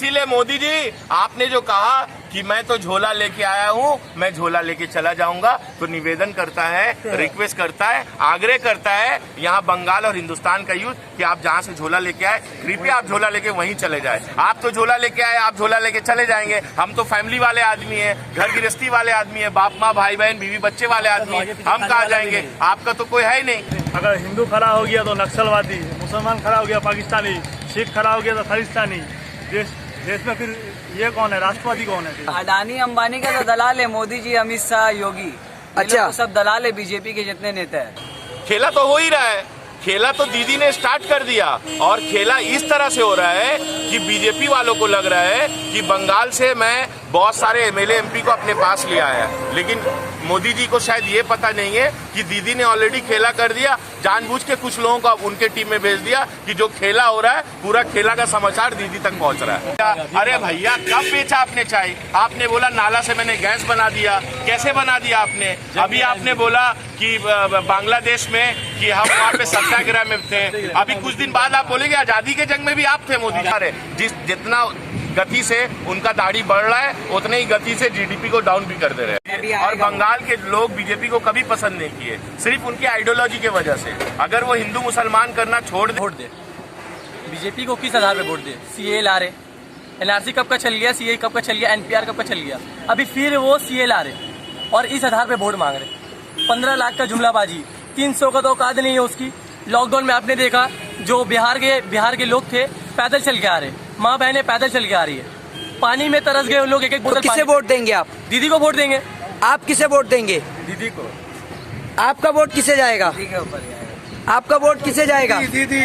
इसीलिए मोदी जी आपने जो कहा कि मैं तो झोला लेके आया हूँ, मैं झोला लेके चला जाऊंगा, तो निवेदन करता है, रिक्वेस्ट करता है, आग्रह करता है यहाँ बंगाल और हिंदुस्तान का यूथ कि आप जहाँ से झोला लेके आए कृपया आप झोला लेके वहीं चले जाए। आप तो झोला लेके आए, आप झोला लेके चले जाएंगे, हम तो फैमिली वाले आदमी हैं, घर गृहस्थी वाले आदमी हैं, बाप माँ भाई बहन बीवी बच्चे वाले आदमी हैं, हम कहाँ जाएंगे? आपका तो कोई है ही नहीं। अगर हिंदू खड़ा हो गया तो नक्सलवादी, मुसलमान खड़ा हो गया पाकिस्तानी, सिख खड़ा हो गया तो खालिस्तानी। देश में फिर ये कौन है, राष्ट्रवादी कौन है? अडानी अंबानी का तो दलाल है मोदी जी, अमित शाह, योगी। अच्छा, सब दलाल है बीजेपी के जितने नेता है। खेला तो हो ही रहा है, खेला तो दीदी ने स्टार्ट कर दिया और खेला इस तरह से हो रहा है कि बीजेपी वालों को लग रहा है कि बंगाल से मैं बहुत सारे एमएलए एमपी को अपने पास ले आया, लेकिन मोदी जी को शायद ये पता नहीं है कि दीदी ने ऑलरेडी खेला कर दिया, जानबूझ के कुछ लोगों को उनके टीम में भेज दिया कि जो खेला हो रहा है पूरा खेला का समाचार दीदी तक पहुंच रहा है। अरे भैया कब बेचा आपने चाय? आपने बोला नाला से मैंने गैस बना दिया, कैसे बना दिया आपने? अभी आपने बोला कि बांग्लादेश में कि हम वहाँ पे सत्याग्रह में थे, अभी कुछ दिन बाद आप बोलेंगे आजादी के जंग में भी आप थे मोदी जी। जितना गति से उनका दाढ़ी बढ़ रहा है उतने ही गति से जीडीपी को डाउन भी कर दे रहे हैं। और बंगाल के लोग बीजेपी को कभी पसंद नहीं किए, सिर्फ उनकी आइडियोलॉजी की वजह से। अगर वो हिंदू मुसलमान करना छोड़ दे, वोट दे बीजेपी को, किस आधार पे वोट दे? सीए ला रहे, एनआरसी कब का चल गया, सीए कब का चल गया, एनपीआर कब का चल गया, अभी फिर वो सीए ला रहे और इस आधार पे वोट मांग रहे। 15 लाख का जुमलाबाजी, 300 का तो औकात नहीं है उसकी। लॉकडाउन में आपने देखा जो बिहार के लोग थे पैदल चल के आ रहे, माँ बहनें पैदल चल के आ रही है, पानी में तरस गए उन लोग। एक बोतल। किसे वोट देंगे आप? दीदी को वोट देंगे। आप किसे वोट देंगे? दीदी को। आपका वोट किसे जाएगा? आपका वोट किसे जाएगा? दीदी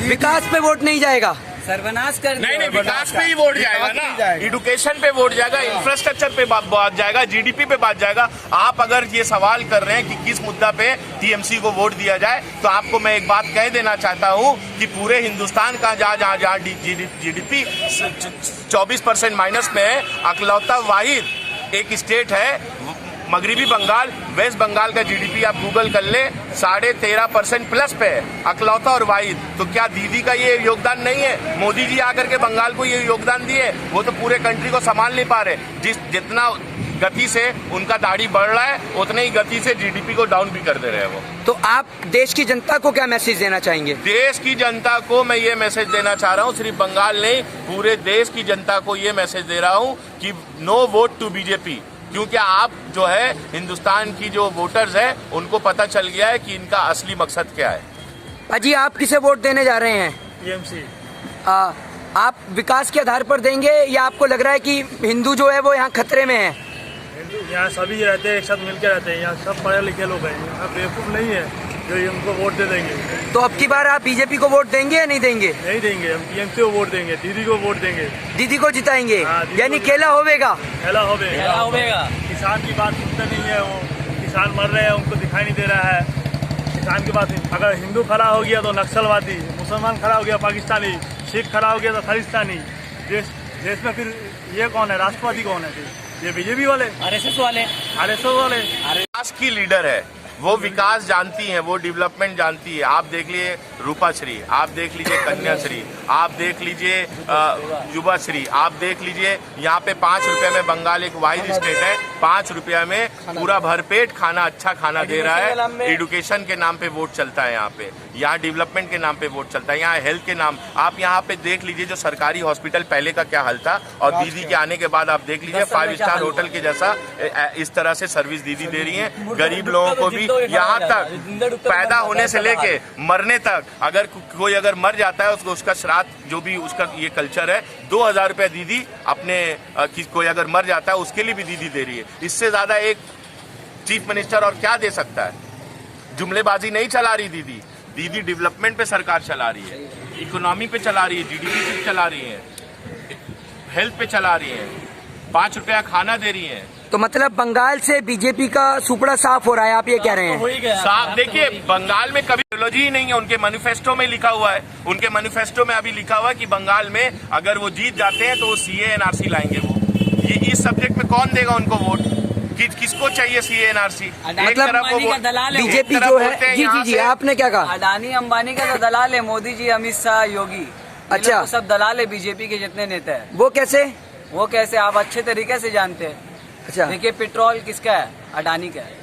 विकास पे वोट नहीं जाएगा, सर्वनाश कर। नहीं, विकास पे ही वोट जाएगा ना, एजुकेशन पे वोट जाएगा, इंफ्रास्ट्रक्चर पे बात जाएगा, जीडीपी पे बात जाएगा। आप अगर ये सवाल कर रहे हैं कि किस मुद्दा पे टीएमसी को वोट दिया जाए, तो आपको मैं एक बात कह देना चाहता हूँ कि पूरे हिंदुस्तान का जहाँ जीडीपी 24% माइनस में है, अकलौता वाहिद एक स्टेट है मगरिबी बंगाल, वेस्ट बंगाल का जीडीपी आप गूगल कर ले 13.5% प्लस पे है, अकलौता और वाहिद। तो क्या दीदी का ये योगदान नहीं है? मोदी जी आकर के बंगाल को ये योगदान दिए, वो तो पूरे कंट्री को संभाल नहीं पा रहे। जितना गति से उनका दाढ़ी बढ़ रहा है उतने ही गति से जीडीपी को डाउन भी कर दे रहे हैं वो। तो आप देश की जनता को क्या मैसेज देना चाहेंगे? देश की जनता को मैं ये मैसेज देना चाह रहा हूँ, सिर्फ बंगाल नहीं पूरे देश की जनता को ये मैसेज दे रहा हूँ कि नो वोट टू बीजेपी, क्योंकि आप जो है हिंदुस्तान की जो वोटर्स हैं उनको पता चल गया है कि इनका असली मकसद क्या है। अजी आप किसे वोट देने जा रहे हैं? टीएमसी। आप विकास के आधार पर देंगे या आपको लग रहा है कि हिंदू जो है वो यहाँ खतरे में है? हिंदू यहाँ सभी रहते हैं, एक साथ मिलकर रहते हैं, यहाँ सब पढ़े लिखे लोग हैं, यहाँ बेवकूफ नहीं है जो उनको वोट दे देंगे। तो अब की बार आप बीजेपी को वोट देंगे या नहीं देंगे? नहीं देंगे, हम टीएमसी को वोट देंगे, दीदी को वोट देंगे, दीदी को जिताएंगे। हाँ, यानी खेला होवेगा। खेला होगा। किसान की बात सुनते नहीं है, वो किसान मर रहे हैं उनको दिखाई नहीं दे रहा है, किसान की बात नहीं। अगर हिंदू खड़ा हो गया तो नक्सलवादी, मुसलमान खड़ा हो गया पाकिस्तानी, सिख खड़ा हो गया तो खालिस्तानी। देश में फिर ये कौन है, राष्ट्रवादी कौन है? फिर ये बीजेपी वाले, आरएसएस वाले। विकास की लीडर है वो, विकास जानती है, वो डेवलपमेंट जानती है। आप देख लीजिए रूपाश्री, आप देख लीजिए कन्याश्री, आप देख लीजिए युवाश्री, आप देख लीजिए यहाँ पे 5 रुपए में बंगाल एक वाहिद स्टेट है, 5 रुपया में पूरा भरपेट खाना, अच्छा खाना दे रहा है। एजुकेशन के नाम पे वोट चलता है यहाँ पे, यहाँ डेवलपमेंट के नाम पे वोट चलता है, यहाँ हेल्थ के नाम। आप यहाँ पे देख लीजिए जो सरकारी हॉस्पिटल पहले का क्या हाल था और दीदी के आने के बाद आप देख लीजिए 5 स्टार होटल के जैसा इस तरह से सर्विस दीदी दे रही है। गरीब लोगों को भी यहाँ तक पैदा होने से लेके मरने तक, अगर कोई अगर मर जाता है उसको उसका श्राद्ध जो भी उसका ये कल्चर है 2000 रुपया दीदी अपने कोई अगर मर जाता है उसके लिए भी दीदी दे रही है। इससे ज्यादा एक चीफ मिनिस्टर और क्या दे सकता है? जुमलेबाजी नहीं चला रही दीदी, दीदी डेवलपमेंट पे सरकार चला रही है, इकोनॉमी पे चला रही है, जीडीपी पे चला रही है, हेल्थ पे चला रही है, 5 रुपया खाना दे रही है। तो मतलब बंगाल से बीजेपी का सुपड़ा साफ हो रहा है, आप ये कह रहे हैं? साफ देखिए, बंगाल में कभी आइडियोलॉजी ही नहीं है, उनके मैनिफेस्टो में लिखा हुआ है, उनके मैनिफेस्टो में अभी लिखा हुआ है कि बंगाल में अगर वो जीत जाते हैं तो वो सीए एनआरसी लाएंगे। वो ये इस सब्जेक्ट में कौन देगा उनको वोट? किसको चाहिए सीए एनआरसी? मतलब बीजेपी जो है। जी, आपने क्या कहा? अडानी अंबानी का तो दलाल है मोदी जी, अमित शाह, योगी। ये लोग तो सब दलाल है बीजेपी के जितने नेता है। वो कैसे? वो कैसे आप अच्छे तरीके से जानते हैं। अच्छा, देखिए पेट्रोल किसका है, अडानी का है।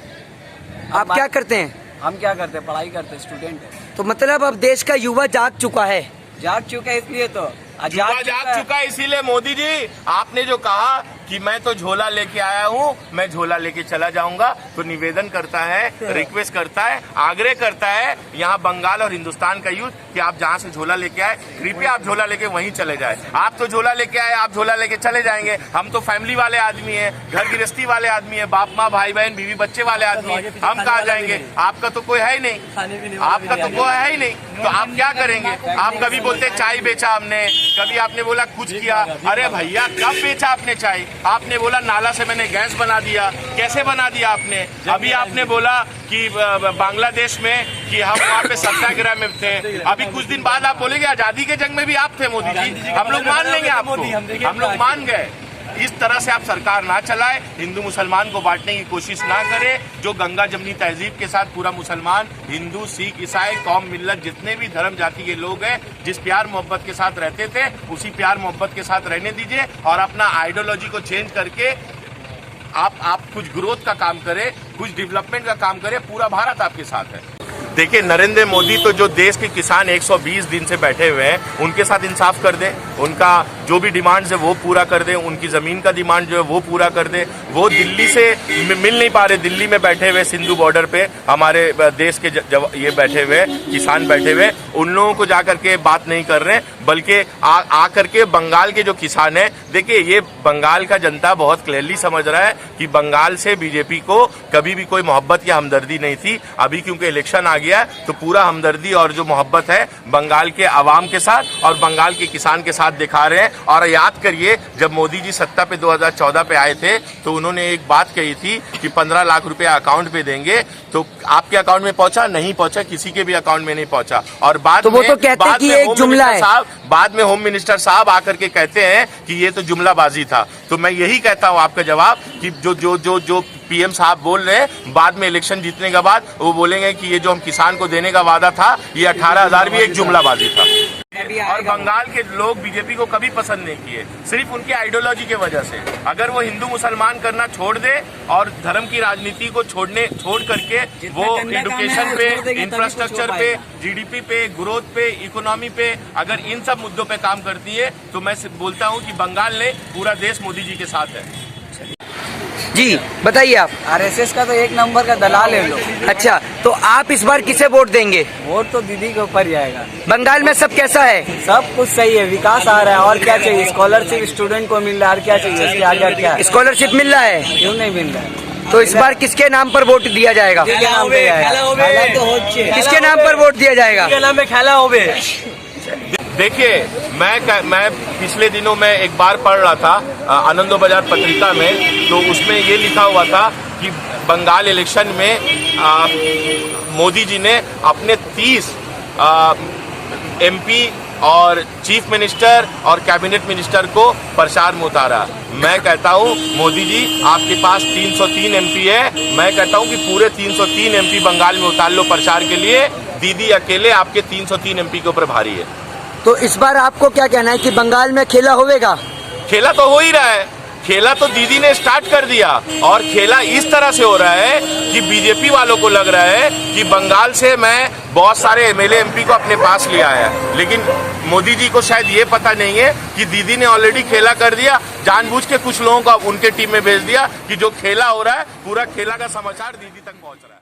आप क्या करते हैं? हम क्या करते हैं, पढ़ाई करते हैं, स्टूडेंट है। तो मतलब अब देश का युवा जाग चुका है। जाग चुका है इसलिए तो युवा जाग चुका है, इसीलिए मोदी जी आपने जो कहा कि मैं तो झोला लेके आया हूँ, मैं झोला लेके चला जाऊंगा, तो निवेदन करता है, रिक्वेस्ट करता है, आग्रह करता है यहाँ बंगाल और हिंदुस्तान का यूथ कि आप जहाँ से झोला लेके आए कृपया आप झोला लेके वहीं चले जाए। आप तो झोला लेके आए, आप झोला लेके चले जाएंगे, हम तो फैमिली वाले आदमी हैं, घर गृहस्थी वाले आदमी हैं, बाप माँ भाई बहन बीवी बच्चे वाले आदमी हैं, हम कहाँ जाएंगे? आपका तो कोई है ही नहीं, आपका तो कोई है ही नहीं, तो आप क्या करेंगे? आप कभी बोलते चाय बेचा हमने, कभी आपने बोला कुछ किया। अरे भैया कब बेचा आपने चाय? आपने बोला नाला से मैंने गैस बना दिया, कैसे बना दिया आपने? अभी आपने बोला कि बांग्लादेश में कि हम वहाँ पे सत्याग्रह में थे, अभी कुछ दिन बाद आप बोलेंगे आजादी के जंग में भी आप थे मोदी जी, हम लोग मान लेंगे आपको, हम लोग मान गए। इस तरह से आप सरकार ना चलाए, हिंदू मुसलमान को बांटने की कोशिश ना करे। जो गंगा जमनी तहजीब के साथ पूरा मुसलमान, हिंदू, सिख, ईसाई, कौम, मिल्लत जितने भी धर्म जाति के लोग हैं, जिस प्यार मोहब्बत के साथ रहते थे उसी प्यार मोहब्बत के साथ रहने दीजिए और अपना आइडियोलॉजी को चेंज करके आप कुछ ग्रोथ का काम करें, कुछ डेवलपमेंट का काम करें। पूरा भारत आपके साथ है। देखिए नरेंद्र मोदी तो जो देश के किसान 120 दिन से बैठे हुए हैं उनके साथ इंसाफ कर दे, उनका जो भी डिमांड्स है वो पूरा कर दे, उनकी जमीन का डिमांड जो है वो पूरा कर दे। वो दिल्ली से मिल नहीं पा रहे, दिल्ली में बैठे हुए सिंधु बॉर्डर पे हमारे देश के ये बैठे हुए किसान बैठे हुए, उन लोगों को जाकर के बात नहीं कर रहे, बल्कि आकर के बंगाल के जो किसान है, देखिए ये बंगाल का जनता बहुत क्लियरली समझ रहा है कि बंगाल से बीजेपी को कभी भी कोई मोहब्बत या हमदर्दी नहीं थी। अभी क्योंकि इलेक्शन आ गया तो पूरा हमदर्दी और जो मोहब्बत है बंगाल के अवाम के साथ और बंगाल के किसान के साथ दिखा रहे हैं। और याद करिए जब मोदी जी सत्ता पे 2014 पे आए थे तो उन्होंने एक बात कही थी कि 15 लाख रुपए अकाउंट पे देंगे, तो आपके अकाउंट में पहुंचा? नहीं पहुंचा, किसी के भी अकाउंट में नहीं पहुंचा। और बाद तो वो तो कहते हैं कि एक जुमला है। बाद में होम मिनिस्टर साहब आकर के कहते हैं कि ये तो जुमलाबाजी था। तो मैं यही कहता हूं आपका जवाब कि जो पीएम साहब बोल रहे हैं, बाद में इलेक्शन जीतने के बाद वो बोलेंगे कि ये जो हम किसान को देने का वादा था ये 18,000 भी एक जुमलाबाजी था। और बंगाल के लोग बीजेपी को कभी पसंद नहीं किए, सिर्फ उनकी आइडियोलॉजी की वजह से। अगर वो हिंदू मुसलमान करना छोड़ दे और धर्म की राजनीति को छोड़ करके वो एजुकेशन पे, इंफ्रास्ट्रक्चर पे, जीडीपी पे, ग्रोथ पे, इकोनॉमी पे, अगर इन सब मुद्दों पे काम करती है तो मैं बोलता हूँ कि बंगाल ने पूरा देश मोदी जी के साथ है। जी बताइए आप। आरएसएस का तो एक नंबर का दलाल है लोग। अच्छा, तो आप इस बार किसे वोट देंगे? वोट तो दीदी के ऊपर ही आएगा। बंगाल में सब कैसा है? सब कुछ सही है, विकास आ रहा है, और क्या चाहिए? स्कॉलरशिप स्टूडेंट को मिल रहा है, और क्या चाहिए? इसके आगे क्या? स्कॉलरशिप मिल रहा है? क्यों नहीं मिल रहा है? तो इस बार किसके नाम पर वोट दिया जाएगा? किसके नाम पे जाएगा? किसके नाम पर वोट दिया जाएगा? देखिए मैं पिछले दिनों में एक बार पढ़ रहा था आनंदो बाजार पत्रिका में, तो उसमें ये लिखा हुआ था कि बंगाल इलेक्शन में मोदी जी ने अपने 30 एमपी और चीफ मिनिस्टर और कैबिनेट मिनिस्टर को प्रचार में उतारा। मैं कहता हूं मोदी जी आपके पास 303 एमपी है, मैं कहता हूं कि पूरे 303 एमपी बंगाल में उतार लो प्रचार के लिए। दीदी अकेले आपके 303 एमपी के ऊपर भारी है। तो इस बार आपको क्या कहना है कि बंगाल में खेला होगा? खेला तो हो ही रहा है, खेला तो दीदी ने स्टार्ट कर दिया, और खेला इस तरह से हो रहा है कि बीजेपी वालों को लग रहा है कि बंगाल से मैं बहुत सारे एमएलए एमपी को अपने पास ले आया, लेकिन मोदी जी को शायद ये पता नहीं है कि दीदी ने ऑलरेडी खेला कर दिया। जानबूझ के कुछ लोगों को उनके टीम में भेज दिया कि जो खेला हो रहा है पूरा खेला का समाचार दीदी तक पहुंच रहा है।